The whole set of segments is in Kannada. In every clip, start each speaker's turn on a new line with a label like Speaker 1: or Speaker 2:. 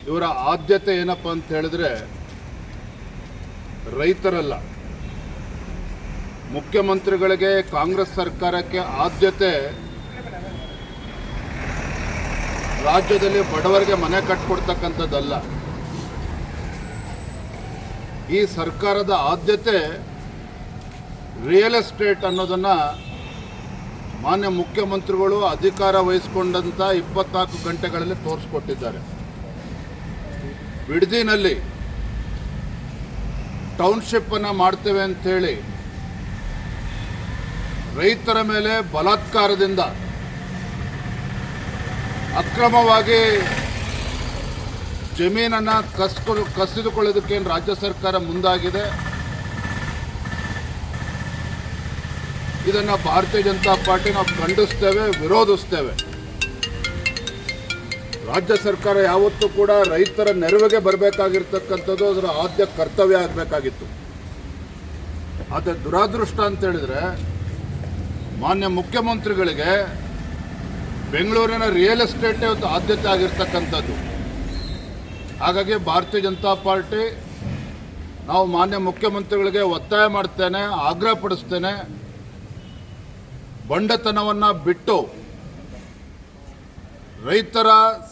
Speaker 1: ಇವರ ಆದ್ಯತೆ ಏನಪ್ಪ ಅಂತ ಹೇಳಿದ್ರೆ ರೈತರಲ್ಲ. ಮುಖ್ಯಮಂತ್ರಿಗಳಿಗೆ, ಕಾಂಗ್ರೆಸ್ ಸರ್ಕಾರಕ್ಕೆ ಆದ್ಯತೆ ರಾಜ್ಯದಲ್ಲಿ ಬಡವರಿಗೆ ಮನೆ ಕಟ್ಟಿಕೊಡ್ತಕ್ಕಂಥದ್ದಲ್ಲ. ಈ ಸರ್ಕಾರದ ಆದ್ಯತೆ ರಿಯಲ್ ಎಸ್ಟೇಟ್ ಅನ್ನೋದನ್ನು ಮಾನ್ಯ ಮುಖ್ಯಮಂತ್ರಿಗಳು ಅಧಿಕಾರ ವಹಿಸಿಕೊಂಡಂಥ 24 ಗಂಟೆಗಳಲ್ಲಿ ತೋರಿಸ್ಕೊಟ್ಟಿದ್ದಾರೆ. ಬಿಡದಿನಲ್ಲಿ ಟೌನ್ಶಿಪ್ಪನ್ನು ಮಾಡ್ತೇವೆ ಅಂಥೇಳಿ ರೈತರ ಮೇಲೆ ಬಲಾತ್ಕಾರದಿಂದ ಅಕ್ರಮವಾಗಿ ಜಮೀನನ್ನು ಕಸಿದುಕೊಳ್ಳೋದಕ್ಕೆ ರಾಜ್ಯ ಸರ್ಕಾರ ಮುಂದಾಗಿದೆ. ಇದನ್ನು ಭಾರತೀಯ ಜನತಾ ಪಾರ್ಟಿ ನಾವು ಖಂಡಿಸ್ತೇವೆ, ವಿರೋಧಿಸ್ತೇವೆ. ರಾಜ್ಯ ಸರ್ಕಾರ ಯಾವತ್ತೂ ಕೂಡ ರೈತರ ನೆರವಿಗೆ ಬರಬೇಕಾಗಿರ್ತಕ್ಕಂಥದ್ದು ಅದರ ಆದ್ಯ ಕರ್ತವ್ಯ ಆಗಬೇಕಾಗಿತ್ತು. ಆದರೆ ದುರಾದೃಷ್ಟ ಅಂತ ಹೇಳಿದ್ರೆ ಮಾನ್ಯ ಮುಖ್ಯಮಂತ್ರಿಗಳಿಗೆ ಬೆಂಗಳೂರಿನ ರಿಯಲ್ ಎಸ್ಟೇಟೇ ಒಂದು ಆದ್ಯತೆ ಆಗಿರ್ತಕ್ಕಂಥದ್ದು. ಹಾಗಾಗಿ ಭಾರತೀಯ ಜನತಾ ಪಾರ್ಟಿ ನಾವು ಮಾನ್ಯ ಮುಖ್ಯಮಂತ್ರಿಗಳಿಗೆ ಒತ್ತಾಯ ಮಾಡ್ತೇನೆ, ಆಗ್ರಹಪಡಿಸ್ತೇನೆ, ಬಂಡತನವನ್ನು ಬಿಟ್ಟು ರೈತರ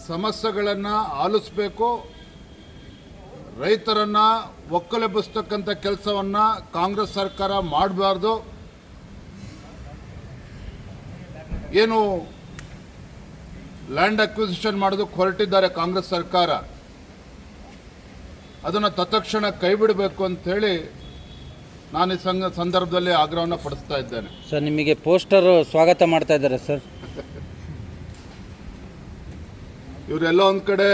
Speaker 1: ಸಮಸ್ಯೆಗಳನ್ನು ಆಲಿಸಬೇಕು. ರೈತರನ್ನು ಒಕ್ಕಲೆಬ್ಬಿಸ್ತಕ್ಕಂಥ ಕೆಲಸವನ್ನು ಕಾಂಗ್ರೆಸ್ ಸರ್ಕಾರ ಮಾಡಬಾರ್ದು. ಏನು ಲ್ಯಾಂಡ್ ಅಕ್ವಿಸಿಷನ್ ಮಾಡೋದಕ್ಕೆ ಹೊರಟಿದ್ದಾರೆ ಕಾಂಗ್ರೆಸ್ ಸರ್ಕಾರ, ಅದನ್ನು ತತ್ಕ್ಷಣ ಕೈ ಬಿಡಬೇಕು ಅಂಥೇಳಿ ನಾನು ಈ ಸಂದರ್ಭದಲ್ಲಿ ಆಗ್ರಹವನ್ನು ಪಡಿಸ್ತಾ ಇದ್ದೇನೆ.
Speaker 2: ಸರ್, ನಿಮಗೆ ಪೋಸ್ಟರ್ ಸ್ವಾಗತ ಮಾಡ್ತಾ ಇದ್ದಾರೆ ಸರ್.
Speaker 1: ಇವರೆಲ್ಲ ಒಂದು ಕಡೆ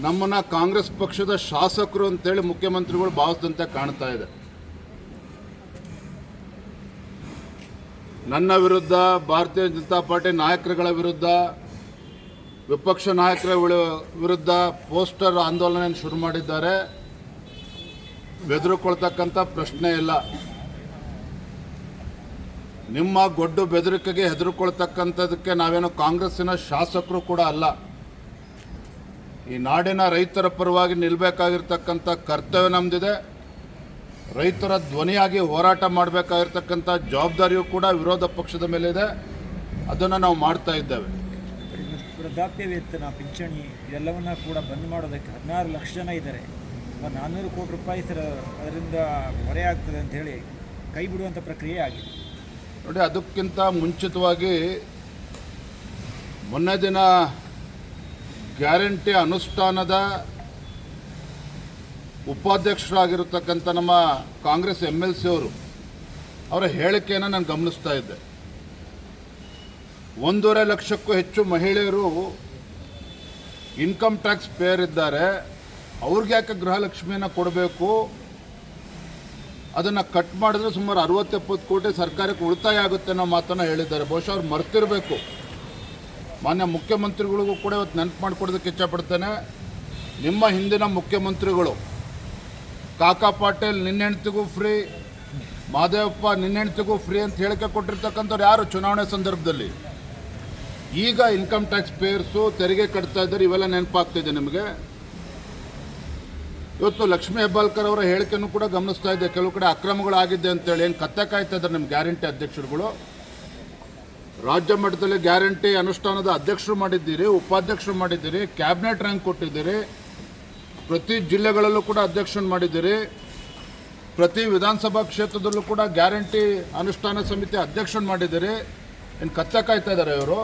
Speaker 1: ನಮ್ಮನ್ನು ಕಾಂಗ್ರೆಸ್ ಪಕ್ಷದ ಶಾಸಕರು ಅಂತೇಳಿ ಮುಖ್ಯಮಂತ್ರಿಗಳು ಭಾವಿಸಿದಂತೆ ಕಾಣ್ತಾ ಇದೆ. ನನ್ನ ವಿರುದ್ಧ, ಭಾರತೀಯ ಜನತಾ ಪಾರ್ಟಿ ನಾಯಕರುಗಳ ವಿರುದ್ಧ, ವಿಪಕ್ಷ ನಾಯಕರ ವಿರುದ್ಧ ಪೋಸ್ಟರ್ ಆಂದೋಲನ ಶುರು ಮಾಡಿದ್ದಾರೆ. ಬೆದರಿಕೊಳ್ತಕ್ಕಂಥ ಪ್ರಶ್ನೆ ಇಲ್ಲ. ನಿಮ್ಮ ಗೊಡ್ಡು ಬೆದರಿಕೆಗೆ ಹೆದರಿಕೊಳ್ತಕ್ಕಂಥದ್ದಕ್ಕೆ ನಾವೇನು ಕಾಂಗ್ರೆಸ್ಸಿನ ಶಾಸಕರು ಕೂಡ ಅಲ್ಲ. ಈ ನಾಡಿನ ರೈತರ ಪರವಾಗಿ ನಿಲ್ಲಬೇಕಾಗಿರ್ತಕ್ಕಂಥ ಕರ್ತವ್ಯ ನಮ್ಮದಿದೆ. ರೈತರ ಧ್ವನಿಯಾಗಿ ಹೋರಾಟ ಮಾಡಬೇಕಾಗಿರ್ತಕ್ಕಂಥ ಜವಾಬ್ದಾರಿಯೂ ಕೂಡ ವಿರೋಧ ಪಕ್ಷದ ಮೇಲೆ ಇದೆ. ಅದನ್ನು ನಾವು ಮಾಡ್ತಾ ಇದ್ದೇವೆ.
Speaker 3: ವೃದ್ಧಾಪ್ಯ ವೇತನ, ಪಿಂಚಣಿ ಇದೆಲ್ಲವನ್ನ ಕೂಡ ಬಂದ್ ಮಾಡೋದಕ್ಕೆ 16 ಲಕ್ಷ ಜನ ಇದ್ದಾರೆ. 400 ಕೋಟಿ ರೂಪಾಯಿ ಅದರಿಂದ ಹೊರೆ ಆಗ್ತದೆ ಅಂತ ಹೇಳಿ ಕೈ ಬಿಡುವಂಥ ಪ್ರಕ್ರಿಯೆ ಆಗಿದೆ.
Speaker 1: ನೋಡಿ, ಅದಕ್ಕಿಂತ ಮುಂಚಿತವಾಗಿ ಮೊನ್ನೆ ದಿನ ಗ್ಯಾರಂಟಿ ಅನುಷ್ಠಾನದ ಉಪಾಧ್ಯಕ್ಷರಾಗಿರತಕ್ಕಂಥ ನಮ್ಮ ಕಾಂಗ್ರೆಸ್ MLC ಅವರ ಹೇಳಿಕೆಯನ್ನು ನಾನು ಗಮನಿಸ್ತಾ ಇದ್ದೆ. 1.5 ಲಕ್ಷಕ್ಕೂ ಹೆಚ್ಚು ಮಹಿಳೆಯರು ಇನ್ಕಮ್ ಟ್ಯಾಕ್ಸ್ ಪೇಯರ್ ಇದ್ದಾರೆ. ಅವ್ರಿಗೆ ಯಾಕೆ ಗೃಹಲಕ್ಷ್ಮಿಯನ್ನು ಕೊಡಬೇಕು? ಅದನ್ನು ಕಟ್ ಮಾಡಿದ್ರೆ ಸುಮಾರು 60-70 ಕೋಟಿ ಸರ್ಕಾರಕ್ಕೆ ಉಳಿತಾಯ ಆಗುತ್ತೆ ಅನ್ನೋ ಮಾತನ್ನು ಹೇಳಿದ್ದಾರೆ. ಬಹುಶಃ ಅವ್ರು ಮರ್ತಿರಬೇಕು. ಮಾನ್ಯ ಮುಖ್ಯಮಂತ್ರಿಗಳಿಗೂ ಕೂಡ ಇವತ್ತು ನೆನಪು ಮಾಡಿಕೊಡೋದಕ್ಕೆ ಇಚ್ಛಪಡ್ತೇನೆ. ನಿಮ್ಮ ಹಿಂದಿನ ಮುಖ್ಯಮಂತ್ರಿಗಳು ಕಾಕಾ ಪಾಟೀಲ್ ನಿನ್ನ ಹೆಂಡ್ತಿಗೂ ಫ್ರೀ, ಮಾದೇವಪ್ಪ ನಿನ್ನ ಹೆಂಡ್ತಿಗೂ ಫ್ರೀ ಅಂತ ಹೇಳಿಕೆ ಕೊಟ್ಟಿರ್ತಕ್ಕಂಥವ್ರು ಯಾರು ಚುನಾವಣೆ ಸಂದರ್ಭದಲ್ಲಿ? ಈಗ ಇನ್ಕಮ್ ಟ್ಯಾಕ್ಸ್ ಪೇಯರ್ಸು ತೆರಿಗೆ ಕಟ್ತಾ ಇದ್ದಾರೆ. ಇವೆಲ್ಲ ನೆನಪಾಗ್ತಿದೆ ನಿಮಗೆ. ಇವತ್ತು ಲಕ್ಷ್ಮೀ ಹೆಬ್ಬಾಳ್ಕರ್ ಅವರ ಹೇಳಿಕೆಯನ್ನು ಕೂಡ ಗಮನಿಸ್ತಾ ಇದ್ದೆ. ಕೆಲವು ಕಡೆ ಅಕ್ರಮಗಳಾಗಿದೆ ಅಂತೇಳಿ ಏನು ಕತ್ತೆ ಕಾಯ್ತಾ ಇದ್ದಾರೆ ನಿಮ್ಮ ಗ್ಯಾರಂಟಿ ಅಧ್ಯಕ್ಷರುಗಳು. ರಾಜ್ಯ ಮಟ್ಟದಲ್ಲಿ ಗ್ಯಾರಂಟಿ ಅನುಷ್ಠಾನದ ಅಧ್ಯಕ್ಷರು ಮಾಡಿದ್ದೀರಿ, ಉಪಾಧ್ಯಕ್ಷರು ಮಾಡಿದ್ದೀರಿ, ಕ್ಯಾಬಿನೆಟ್ ರ್ಯಾಂಕ್ ಕೊಟ್ಟಿದ್ದೀರಿ, ಪ್ರತಿ ಜಿಲ್ಲೆಗಳಲ್ಲೂ ಕೂಡ ಅಧ್ಯಕ್ಷರನ್ನು ಮಾಡಿದ್ದೀರಿ, ಪ್ರತಿ ವಿಧಾನಸಭಾ ಕ್ಷೇತ್ರದಲ್ಲೂ ಕೂಡ ಗ್ಯಾರಂಟಿ ಅನುಷ್ಠಾನ ಸಮಿತಿ ಅಧ್ಯಕ್ಷರನ್ನು ಮಾಡಿದ್ದೀರಿ. ಏನು ಕತ್ತೆ ಕಾಯ್ತಾ ಇದ್ದಾರೆ ಇವರು?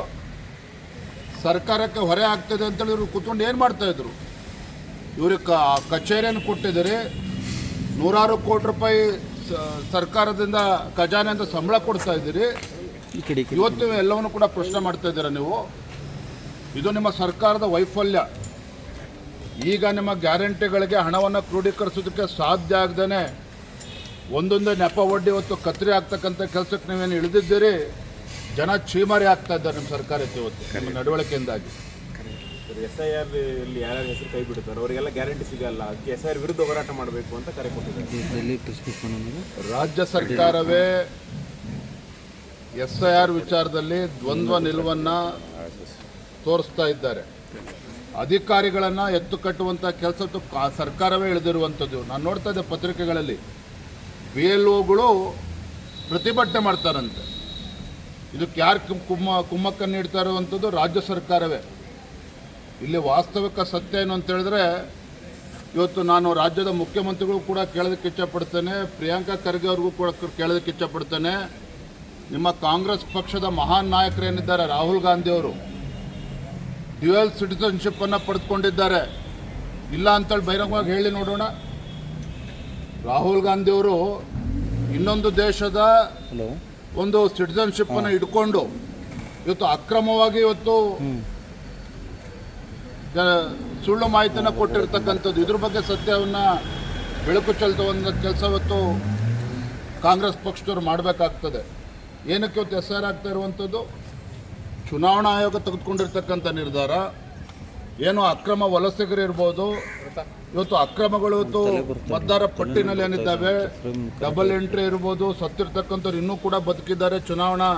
Speaker 1: ಸರ್ಕಾರಕ್ಕೆ ಹೊರೆ ಆಗ್ತದೆ ಅಂತೇಳಿ ಇವರು ಕೂತ್ಕೊಂಡು ಏನು ಮಾಡ್ತಾಯಿದ್ರು? ಇವ್ರಿಗೆ ಕಚೇರಿಯನ್ನು ಕೊಟ್ಟಿದ್ದೀರಿ, 100 ಕೋಟಿ ರೂಪಾಯಿ ಸರ್ಕಾರದಿಂದ ಖಜಾನೆಯಿಂದ ಸಂಬಳ ಕೊಡ್ತಾ ಇದ್ದೀರಿ. ಇವತ್ತು ಎಲ್ಲವನ್ನು ಕೂಡ ಪ್ರಶ್ನೆ ಮಾಡ್ತಾ ಇದ್ದೀರಾ ನೀವು. ಇದು ನಿಮ್ಮ ಸರ್ಕಾರದ ವೈಫಲ್ಯ. ಈಗ ನಿಮ್ಮ ಗ್ಯಾರಂಟಿಗಳಿಗೆ ಹಣವನ್ನು ಕ್ರೋಢೀಕರಿಸೋದಕ್ಕೆ ಸಾಧ್ಯ ಆಗದೇ ಒಂದೊಂದೇ ನೆಪ ಒಡ್ಡಿ ಇವತ್ತು ಕತ್ತರಿ ಆಗ್ತಕ್ಕಂಥ ಕೆಲಸಕ್ಕೆ ನೀವೇನು ಇಳಿದಿದ್ದೀರಿ. ಜನ ಚೀಮಾರಿ ಆಗ್ತಾ ಇದ್ದಾರೆ ನಿಮ್ಮ ಸರ್ಕಾರಕ್ಕೆ ಇವತ್ತು ನಿಮ್ಮ ನಡವಳಿಕೆಯಿಂದಾಗಿ.
Speaker 4: SIR ಅಲ್ಲಿ ಯಾರ್ಯಾರ ಹೆಸರು ಕೈ ಬಿಡುತ್ತಾರೆ ಅವರಿಗೆಲ್ಲ ಗ್ಯಾರಂಟಿ ಸಿಗಲ್ಲ. ಅದಕ್ಕೆ SIR ವಿರುದ್ಧ ಹೋರಾಟ ಮಾಡಬೇಕು ಅಂತ ಕರೆ ಕೊಟ್ಟಿದ್ದಾರೆ.
Speaker 1: ರಾಜ್ಯ ಸರ್ಕಾರವೇ SIR ವಿಚಾರದಲ್ಲಿ ದ್ವಂದ್ವ ನಿಲುವನ್ನು ತೋರಿಸ್ತಾ ಇದ್ದಾರೆ. ಅಧಿಕಾರಿಗಳನ್ನು ಎತ್ತು ಕಟ್ಟುವಂಥ ಕೆಲಸ ಸರ್ಕಾರವೇ ಇಳಿದಿರುವಂಥದ್ದು. ನಾನು ನೋಡ್ತಾ ಇದ್ದೆ ಪತ್ರಿಕೆಗಳಲ್ಲಿ BLOಗಳು ಪ್ರತಿಭಟನೆ ಮಾಡ್ತಾರಂತೆ. ಇದಕ್ಕೆ ಯಾರು ಕುಮ್ಮಕ್ಕನ್ನು ನೀಡ್ತಾ ಇರುವಂಥದ್ದು? ರಾಜ್ಯ ಸರ್ಕಾರವೇ. ಇಲ್ಲಿ ವಾಸ್ತವಿಕ ಸತ್ಯ ಏನು ಅಂತ ಹೇಳಿದ್ರೆ, ಇವತ್ತು ನಾನು ರಾಜ್ಯದ ಮುಖ್ಯಮಂತ್ರಿಗಳು ಕೂಡ ಕೇಳೋದಕ್ಕೆ ಇಚ್ಛಪಡ್ತೇನೆ, ಪ್ರಿಯಾಂಕಾ ಖರ್ಗೆ ಅವ್ರಿಗೂ ಕೂಡ ಕೇಳೋದಕ್ಕೆ ಇಚ್ಛಪಡ್ತೇನೆ. ನಿಮ್ಮ ಕಾಂಗ್ರೆಸ್ ಪಕ್ಷದ ಮಹಾನ್ ನಾಯಕರೇನಿದ್ದಾರೆ ರಾಹುಲ್ ಗಾಂಧಿಯವರು ಡ್ಯುಯಲ್ ಸಿಟಿಸನ್ಶಿಪ್ಪನ್ನು ಪಡೆದುಕೊಂಡಿದ್ದಾರೆ. ಇಲ್ಲ ಅಂತೇಳಿ ಬಹಿರಂಗವಾಗಿ ಹೇಳಿ ನೋಡೋಣ. ರಾಹುಲ್ ಗಾಂಧಿಯವರು ಇನ್ನೊಂದು ದೇಶದ ಒಂದು ಸಿಟಿಸನ್ಶಿಪ್ಪನ್ನು ಇಟ್ಕೊಂಡು ಇವತ್ತು ಅಕ್ರಮವಾಗಿ ಸುಳ್ಳು ಮಾಹಿತಿಯನ್ನು ಕೊಟ್ಟಿರ್ತಕ್ಕಂಥದ್ದು. ಇದ್ರ ಬಗ್ಗೆ ಸತ್ಯವನ್ನು ಬೆಳಕು ಚೆಲ್ತುವಂಥ ಕೆಲಸ ಇವತ್ತು ಕಾಂಗ್ರೆಸ್ ಪಕ್ಷದವ್ರು ಮಾಡಬೇಕಾಗ್ತದೆ. ಏನಕ್ಕೆ ಇವತ್ತು SIR ಆಗ್ತಾ ಇರುವಂಥದ್ದು? ಚುನಾವಣಾ ಆಯೋಗ ತೆಗೆದುಕೊಂಡಿರ್ತಕ್ಕಂಥ ನಿರ್ಧಾರ ಏನು, ಅಕ್ರಮ ವಲಸಿಗರು ಇರ್ಬೋದು, ಇವತ್ತು ಅಕ್ರಮಗಳು ಇವತ್ತು ಮತದಾರ ಪಟ್ಟಿನಲ್ಲಿ ಏನಿದ್ದಾವೆ, ಡಬಲ್ ಎಂಟ್ರಿ ಇರ್ಬೋದು, ಸತ್ತಿರ್ತಕ್ಕಂಥವ್ರು ಇನ್ನೂ ಕೂಡ ಬದುಕಿದ್ದಾರೆ ಚುನಾವಣಾ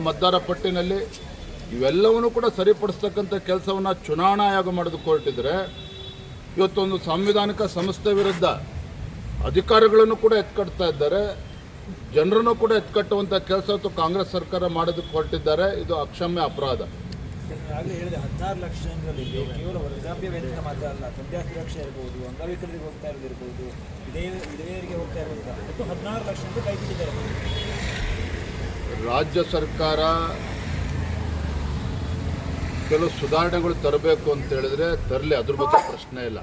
Speaker 1: ಮತದಾರ ಪಟ್ಟಿನಲ್ಲಿ. ಇವೆಲ್ಲವನ್ನೂ ಕೂಡ ಸರಿಪಡಿಸ್ತಕ್ಕಂಥ ಕೆಲಸವನ್ನು ಚುನಾವಣಾ ಆಯೋಗ ಮಾಡೋದಕ್ಕೆ ಹೊರಟಿದ್ರೆ, ಇವತ್ತೊಂದು ಸಾಂವಿಧಾನಿಕ ಸಂಸ್ಥೆ ವಿರುದ್ಧ ಅಧಿಕಾರಿಗಳನ್ನು ಕೂಡ ಎತ್ಕಟ್ತಾ ಇದ್ದಾರೆ, ಜನರನ್ನು ಕೂಡ ಎತ್ಕಟ್ಟುವಂಥ ಕೆಲಸ ಇವತ್ತು ಕಾಂಗ್ರೆಸ್ ಸರ್ಕಾರ ಮಾಡೋದಕ್ಕೆ ಹೊರಟಿದ್ದಾರೆ. ಇದು ಅಕ್ಷಮ್ಯ ಅಪರಾಧ.
Speaker 3: ಆಗಲೇ ಹೇಳಿದೆ 16 ಲಕ್ಷ ಜನರಲ್ಲಿ ಕೇವಲ ವೃದ್ಧಾಪ್ಯ ವೇತನ ಮಾತ್ರ ಅಲ್ಲ, ಸಂಧ್ಯಾ ಸುರಕ್ಷೆ ಇರ್ಬೋದು, ಅಂಗವಿಕಲರಿಗೆ ಹೋಗ್ತಾ ಇರೋದಿರ್ಬೋದು, ವಿಧವೆಯರಿಗೆ ಹೋಗ್ತಾ ಇರೋದು, ಒಟ್ಟು 16 ಲಕ್ಷ ಅಂತ ಕೈ ಬಿಟ್ಟಿದ್ದಾರೆ.
Speaker 1: ರಾಜ್ಯ ಸರ್ಕಾರ ಕೆಲವು ಸುಧಾರಣೆಗಳು ತರಬೇಕು ಅಂತ ಹೇಳಿದ್ರೆ ತರಲಿ, ಅದ್ರ ಬಗ್ಗೆ ಪ್ರಶ್ನೆ ಇಲ್ಲ.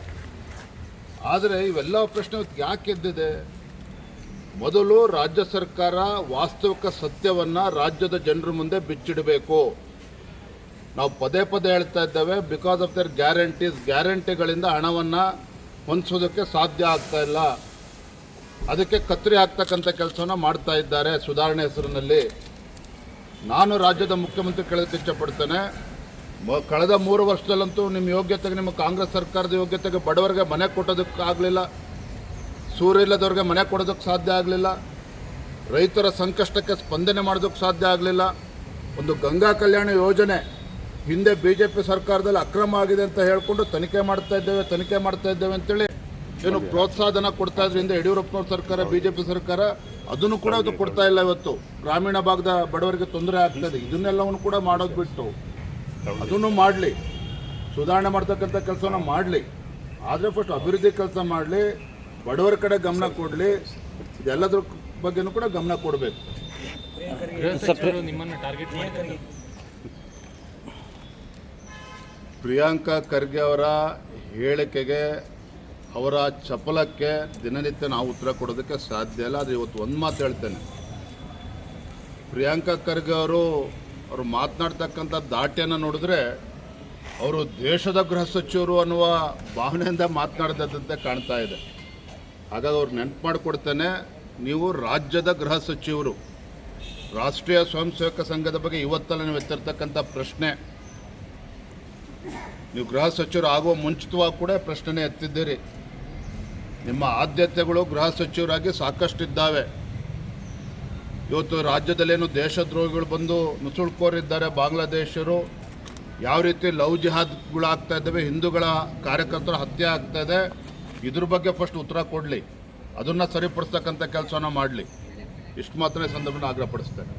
Speaker 1: ಆದರೆ ಇವೆಲ್ಲ ಪ್ರಶ್ನೆ ಯಾಕೆ ಎದ್ದಿದೆ? ಮೊದಲು ರಾಜ್ಯ ಸರ್ಕಾರ ವಾಸ್ತವಿಕ ಸತ್ಯವನ್ನು ರಾಜ್ಯದ ಜನರ ಮುಂದೆ ಬಿಚ್ಚಿಡಬೇಕು. ನಾವು ಪದೇ ಪದೇ ಹೇಳ್ತಾ ಇದ್ದೇವೆ, ಬಿಕಾಸ್ ಆಫ್ ದರ್ ಗ್ಯಾರಂಟಿಗಳಿಂದ ಹಣವನ್ನು ಹೊಂದಿಸೋದಕ್ಕೆ ಸಾಧ್ಯ ಆಗ್ತಾ ಇಲ್ಲ. ಅದಕ್ಕೆ ಕತ್ತರಿ ಹಾಕ್ತಕ್ಕಂಥ ಕೆಲಸವನ್ನು ಮಾಡ್ತಾ ಇದ್ದಾರೆ ಸುಧಾರಣೆ ಹೆಸರಿನಲ್ಲಿ. ನಾನು ರಾಜ್ಯದ ಮುಖ್ಯಮಂತ್ರಿ ಕೇಳೋದಕ್ಕೆ ಇಚ್ಛಪಡ್ತೇನೆ, ಕಳೆದ 3 ವರ್ಷದಲ್ಲಂತೂ ನಿಮ್ಮ ಯೋಗ್ಯತೆಗೆ, ನಿಮ್ಮ ಕಾಂಗ್ರೆಸ್ ಸರ್ಕಾರದ ಯೋಗ್ಯತೆಗೆ ಬಡವರಿಗೆ ಮನೆ ಕೊಟ್ಟೋದಕ್ಕಾಗಲಿಲ್ಲ, ಸೂರ್ಯ ಇಲ್ಲದವ್ರಿಗೆ ಮನೆ ಕೊಡೋದಕ್ಕೆ ಸಾಧ್ಯ ಆಗಲಿಲ್ಲ, ರೈತರ ಸಂಕಷ್ಟಕ್ಕೆ ಸ್ಪಂದನೆ ಮಾಡೋದಕ್ಕೆ ಸಾಧ್ಯ ಆಗಲಿಲ್ಲ. ಒಂದು ಗಂಗಾ ಕಲ್ಯಾಣ ಯೋಜನೆ ಹಿಂದೆ BJP ಸರ್ಕಾರದಲ್ಲಿ ಅಕ್ರಮ ಆಗಿದೆ ಅಂತ ಹೇಳಿಕೊಂಡು ತನಿಖೆ ಮಾಡ್ತಾ ಇದ್ದೇವೆ ಅಂತೇಳಿ ಏನು ಪ್ರೋತ್ಸಾಹನ ಕೊಡ್ತಾ ಇದ್ರು ಹಿಂದೆ ಯಡಿಯೂರಪ್ಪನವ್ರ ಸರ್ಕಾರ, BJP ಸರ್ಕಾರ. ಅದನ್ನು ಕೂಡ ಅದು ಕೊಡ್ತಾ ಇಲ್ಲ. ಇವತ್ತು ಗ್ರಾಮೀಣ ಭಾಗದ ಬಡವರಿಗೆ ತೊಂದರೆ ಆಗ್ತದೆ. ಇದನ್ನೆಲ್ಲವನ್ನು ಕೂಡ ಮಾಡೋದು ಬಿಟ್ಟು ಅದನ್ನು ಮಾಡಲಿ, ಸುಧಾರಣೆ ಮಾಡ್ತಕ್ಕಂಥ ಕೆಲಸನ ಮಾಡಲಿ. ಆದರೆ ಫಸ್ಟ್ ಅಭಿವೃದ್ಧಿ ಕೆಲಸ ಮಾಡಲಿ, ಬಡವರ ಕಡೆ ಗಮನ ಕೊಡಲಿ, ಇದೆಲ್ಲದ್ರ ಬಗ್ಗೆನೂ ಕೂಡ ಗಮನ ಕೊಡಬೇಕು. ಪ್ರಿಯಾಂಕಾ ಖರ್ಗೆ ಅವರ ಹೇಳಿಕೆಗೆ, ಅವರ ಚಪಲಕ್ಕೆ ದಿನನಿತ್ಯ ನಾವು ಉತ್ತರ ಕೊಡೋದಕ್ಕೆ ಸಾಧ್ಯ ಇಲ್ಲ. ಆದರೆ ಇವತ್ತು ಒಂದು ಮಾತು ಹೇಳ್ತೇನೆ, ಪ್ರಿಯಾಂಕಾ ಖರ್ಗೆ ಅವರು ಮಾತನಾಡ್ತಕ್ಕಂಥ ದಾಟಿಯನ್ನು ನೋಡಿದ್ರೆ ಅವರು ದೇಶದ ಗೃಹ ಸಚಿವರು ಅನ್ನುವ ಭಾವನೆಯಿಂದ ಮಾತನಾಡಿದಂತೆ ಕಾಣ್ತಾ ಇದೆ. ಹಾಗಾಗಿ ಅವ್ರು ನೆನಪು ಮಾಡಿಕೊಡ್ತೇನೆ, ನೀವು ರಾಜ್ಯದ ಗೃಹ ಸಚಿವರು. ರಾಷ್ಟ್ರೀಯ ಸ್ವಯಂ ಸೇವಕ ಸಂಘದ ಬಗ್ಗೆ ಇವತ್ತಲ್ಲ ನೀವು ಎತ್ತಿರ್ತಕ್ಕಂಥ ಪ್ರಶ್ನೆ, ನೀವು ಗೃಹ ಸಚಿವರು ಆಗುವ ಮುಂಚಿತವಾಗಿ ಕೂಡ ಪ್ರಶ್ನೆ ಎತ್ತಿದ್ದೀರಿ. ನಿಮ್ಮ ಆದ್ಯತೆಗಳು ಗೃಹ ಸಚಿವರಾಗಿ ಸಾಕಷ್ಟಿದ್ದಾವೆ. ಇವತ್ತು ರಾಜ್ಯದಲ್ಲೇನು ದೇಶದ್ರೋಹಿಗಳು ಬಂದು ನುಸುಳ್ಕೋರಿದ್ದಾರೆ, ಬಾಂಗ್ಲಾದೇಶರು, ಯಾವ ರೀತಿ ಲವ್ ಜಿಹಾದ್ಗಳಾಗ್ತಾ ಇದ್ದಾವೆ, ಹಿಂದೂಗಳ ಕಾರ್ಯಕರ್ತರ ಹತ್ಯೆ ಆಗ್ತಾ ಇದೆ, ಇದ್ರ ಬಗ್ಗೆ ಫಸ್ಟ್ ಉತ್ತರ ಕೊಡಲಿ, ಅದನ್ನು ಸರಿಪಡಿಸ್ತಕ್ಕಂಥ ಕೆಲಸನ ಮಾಡಲಿ. ಇಷ್ಟು ಮಾತ್ರ ಈ ಸಂದರ್ಭದಲ್ಲಿ ಆಗ್ರಹಪಡಿಸ್ತೇನೆ.